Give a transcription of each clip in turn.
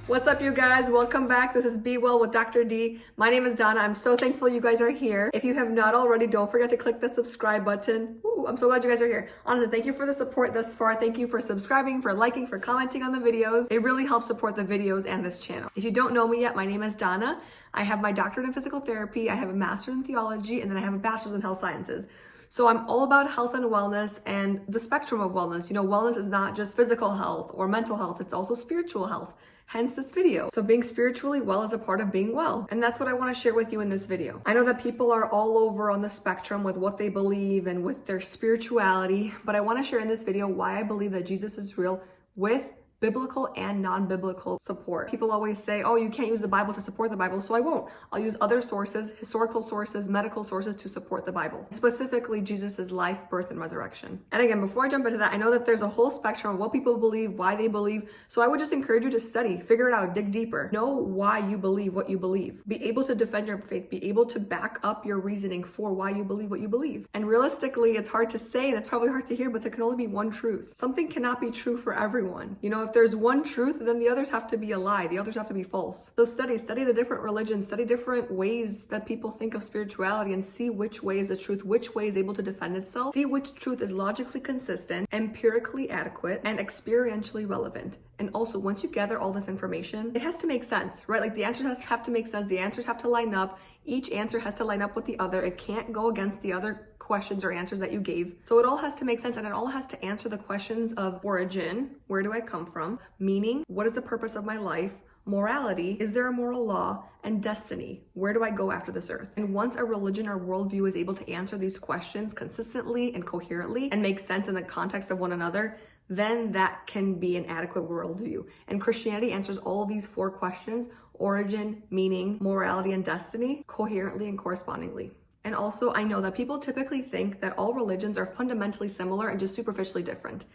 What's up, you guys? Welcome back. This is Be Well with Dr. D. My name is Donna. I'm so thankful you guys are here. If you have not already, don't forget to click the subscribe button. Ooh, I'm so glad you guys are here. Honestly, thank you for the support thus far. Thank you for subscribing, for liking, for commenting on the videos. It really helps support the videos and this channel. If you don't know me yet, my name is Donna. I have my doctorate in physical therapy. I have a master's in theology, and then I have a bachelor's in health sciences. So I'm all about health and wellness and the spectrum of wellness. You know, wellness is not just physical health or mental health. It's also spiritual health. Hence this video. So being spiritually well is a part of being well. And that's what I want to share with you in this video. I know that people are all over on the spectrum with what they believe and with their spirituality, but I want to share in this video why I believe that Jesus is real with biblical and non-biblical support. People always say, oh, you can't use the Bible to support the Bible, so I won't. I'll use other sources, historical sources, medical sources to support the Bible, specifically Jesus's life, birth, and resurrection. And again, before I jump into that, I know that there's a whole spectrum of what people believe, why they believe, so I would just encourage you to study, figure it out, dig deeper, know why you believe what you believe, be able to defend your faith, be able to back up your reasoning for why you believe what you believe. And realistically, it's hard to say, and it's probably hard to hear, but there can only be one truth. Something cannot be true for everyone. You know, if there's one truth, then the others have to be a lie. The others have to be false. So study the different religions, study different ways that people think of spirituality and see which way is the truth, which way is able to defend itself, see which truth is logically consistent, empirically adequate, and experientially relevant. And also, once you gather all this information, it has to make sense, right? Like the answers have to make sense. The answers have to line up. Each answer has to line up with the other. It can't go against the other questions or answers that you gave. So it all has to make sense, and it all has to answer the questions of origin, where do I come from? Meaning, what is the purpose of my life? Morality, is there a moral law? And destiny, where do I go after this earth? And once a religion or worldview is able to answer these questions consistently and coherently and make sense in the context of one another, then that can be an adequate worldview. And Christianity answers all of these four questions: origin, meaning, morality, and destiny, coherently and correspondingly. And also, I know that people typically think that all religions are fundamentally similar and just superficially different.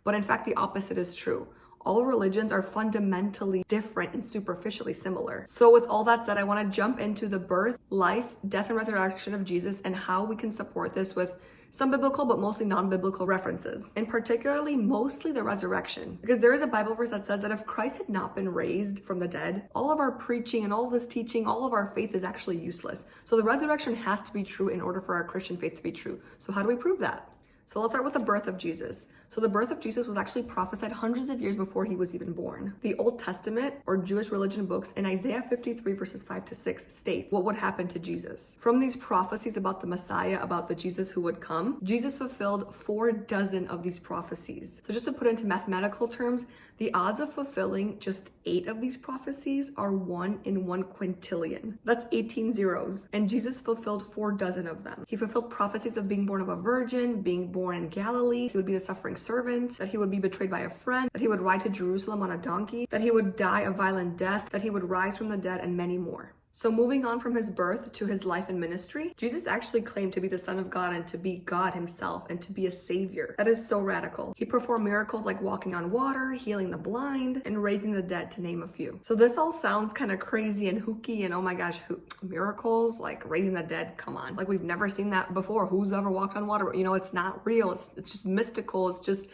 But in fact, the opposite is true. All religions are fundamentally different and superficially similar. So with all that said, I want to jump into the birth, life, death, and resurrection of Jesus and how we can support this with some biblical but mostly non-biblical references, and particularly mostly the resurrection, because there is a Bible verse that says that if Christ had not been raised from the dead, all of our preaching and all of this teaching, all of our faith is actually useless. So the resurrection has to be true in order for our Christian faith to be true. So how do we prove that? So let's start with the birth of Jesus. So the birth of Jesus was actually prophesied hundreds of years before he was even born. The Old Testament, or Jewish religion books, in Isaiah 53 verses 5-6 states what would happen to Jesus. From these prophecies about the Messiah, about the Jesus who would come, Jesus fulfilled 4 dozen of these prophecies. So just to put it into mathematical terms, the odds of fulfilling just 8 of these prophecies are 1 in 1 quintillion. That's 18 zeros. And Jesus fulfilled 4 dozen of them. He fulfilled prophecies of being born of a virgin, being born in Galilee, he would be the suffering servant, that he would be betrayed by a friend, that he would ride to Jerusalem on a donkey, that he would die a violent death, that he would rise from the dead, and many more. So moving on from his birth to his life and ministry, Jesus actually claimed to be the Son of God and to be God himself and to be a savior. That is so radical. He performed miracles like walking on water, healing the blind, and raising the dead, to name a few. So this all sounds kind of crazy and hooky and oh my gosh, miracles like raising the dead, come on. Like we've never seen that before. Who's ever walked on water? You know, it's not real. It's just mystical. It's just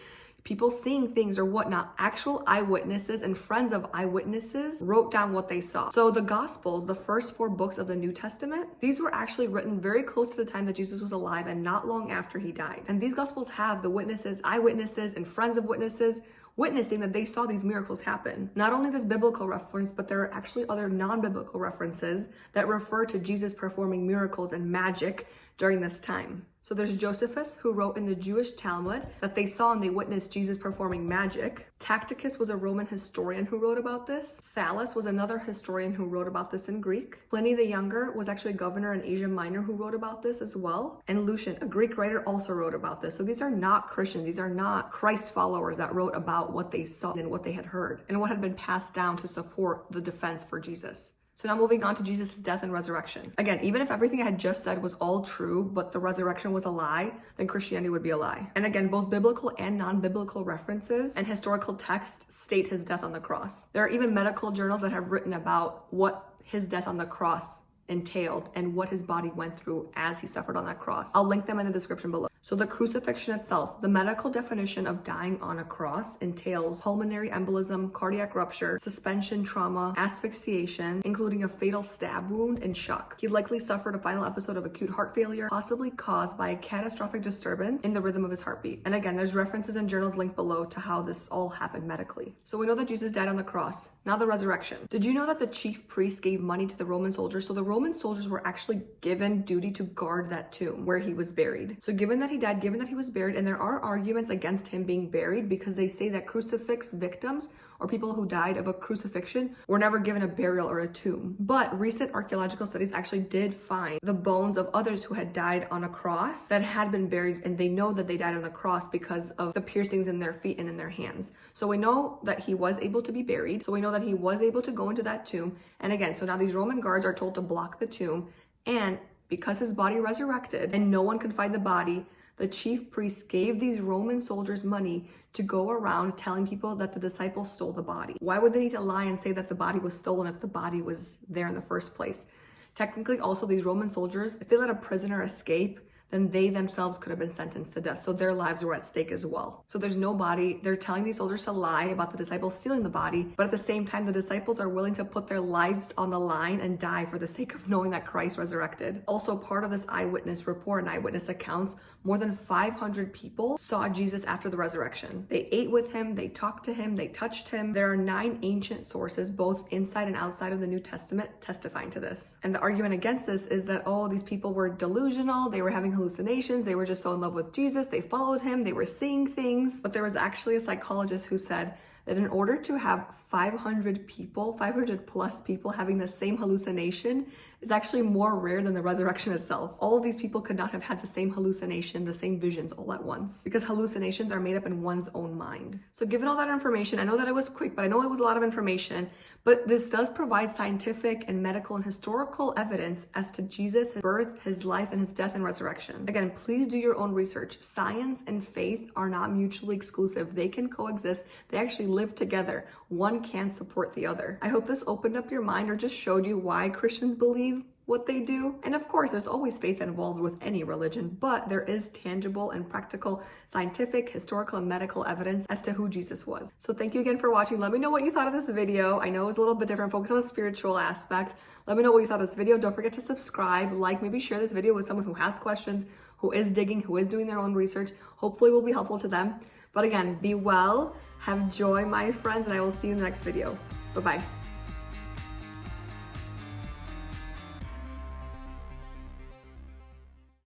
people seeing things or whatnot. Actual eyewitnesses and friends of eyewitnesses wrote down what they saw. So the Gospels, the first 4 books of the New Testament, these were actually written very close to the time that Jesus was alive and not long after he died. And these Gospels have the witnesses, eyewitnesses, and friends of witnesses witnessing that they saw these miracles happen. Not only this biblical reference, but there are actually other non-biblical references that refer to Jesus performing miracles and magic during this time. So there's Josephus, who wrote in the Jewish Talmud that they saw and they witnessed Jesus performing magic. Tacitus was a Roman historian who wrote about this. Thallus was another historian who wrote about this in Greek. Pliny the Younger was actually a governor in Asia Minor who wrote about this as well. And Lucian, a Greek writer, also wrote about this. So these are not Christians. These are not Christ followers that wrote about what they saw and what they had heard and what had been passed down to support the defense for Jesus. So now moving on to Jesus' death and resurrection. Again, even if everything I had just said was all true, but the resurrection was a lie, then Christianity would be a lie. And again, both biblical and non-biblical references and historical texts state his death on the cross. There are even medical journals that have written about what his death on the cross entailed and what his body went through as he suffered on that cross. I'll link them in the description below. So the crucifixion itself, the medical definition of dying on a cross, entails pulmonary embolism, cardiac rupture, suspension trauma, asphyxiation, including a fatal stab wound, and shock. He likely suffered a final episode of acute heart failure, possibly caused by a catastrophic disturbance in the rhythm of his heartbeat. And again, there's references in journals linked below to how this all happened medically. So we know that Jesus died on the cross. Now the resurrection. Did you know that the chief priests gave money to the Roman soldiers? So the Roman soldiers were actually given duty to guard that tomb where he was buried. So given that he died, given that he was buried, and there are arguments against him being buried because they say that crucifix victims or people who died of a crucifixion were never given a burial or a tomb. But recent archaeological studies actually did find the bones of others who had died on a cross that had been buried, and they know that they died on the cross because of the piercings in their feet and in their hands. So we know that he was able to be buried. So we know that he was able to go into that tomb. And again, so now these Roman guards are told to block the tomb, and because his body resurrected and no one could find the body, the chief priests gave these Roman soldiers money to go around telling people that the disciples stole the body. Why would they need to lie and say that the body was stolen if the body was there in the first place? Technically, also, these Roman soldiers, if they let a prisoner escape, then they themselves could have been sentenced to death. So their lives were at stake as well. So there's no body. They're telling these soldiers to lie about the disciples stealing the body, but at the same time, the disciples are willing to put their lives on the line and die for the sake of knowing that Christ resurrected. Also, part of this eyewitness report and eyewitness accounts, more than 500 people saw Jesus after the resurrection. They ate with him, they talked to him, they touched him. There are 9 ancient sources, both inside and outside of the New Testament, testifying to this. And the argument against this is that, oh, these people were delusional, they were having hallucinations, they were just so in love with Jesus, they followed him, they were seeing things. But there was actually a psychologist who said that in order to have 500 plus people having the same hallucination is actually more rare than the resurrection itself. All of these people could not have had the same hallucination, the same visions all at once, because hallucinations are made up in one's own mind. So given all that information, I know that it was quick, but I know it was a lot of information, but this does provide scientific and medical and historical evidence as to Jesus, his birth, his life, and his death and resurrection. Again, please do your own research. Science and faith are not mutually exclusive. They can coexist. They actually live together. One can support the other. I hope this opened up your mind or just showed you why Christians believe what they do. And of course, there's always faith involved with any religion, but there is tangible and practical scientific, historical, and medical evidence as to who Jesus was. So thank you again for watching. Let me know what you thought of this video. I know it was a little bit different, focus on the spiritual aspect. Let me know what you thought of this video. Don't forget to subscribe, like, maybe share this video with someone who has questions, who is digging, who is doing their own research. Hopefully it will be helpful to them. But again, be well, have joy, my friends, and I will see you in the next video. Bye-bye.